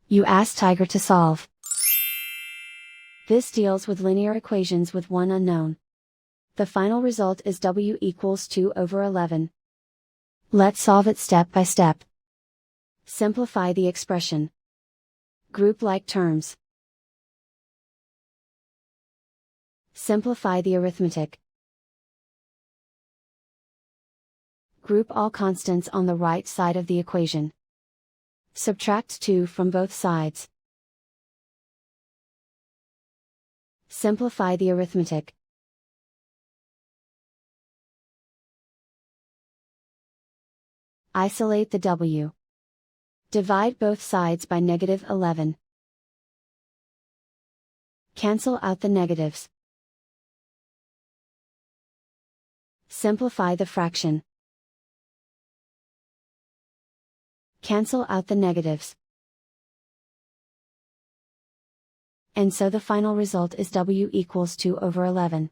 You ask Tiger to solve. This deals with linear equations with one unknown. The final result is w equals 2/11. Let's solve it step by step. Simplify the expression. Group like terms. Simplify the arithmetic. Group all constants on the right side of the equation. Subtract 2 from both sides. Simplify the arithmetic. Isolate the w. Divide both sides by -11. Cancel out the negatives. Simplify the fraction. Cancel out the negatives. And so the final result is w equals 2/11.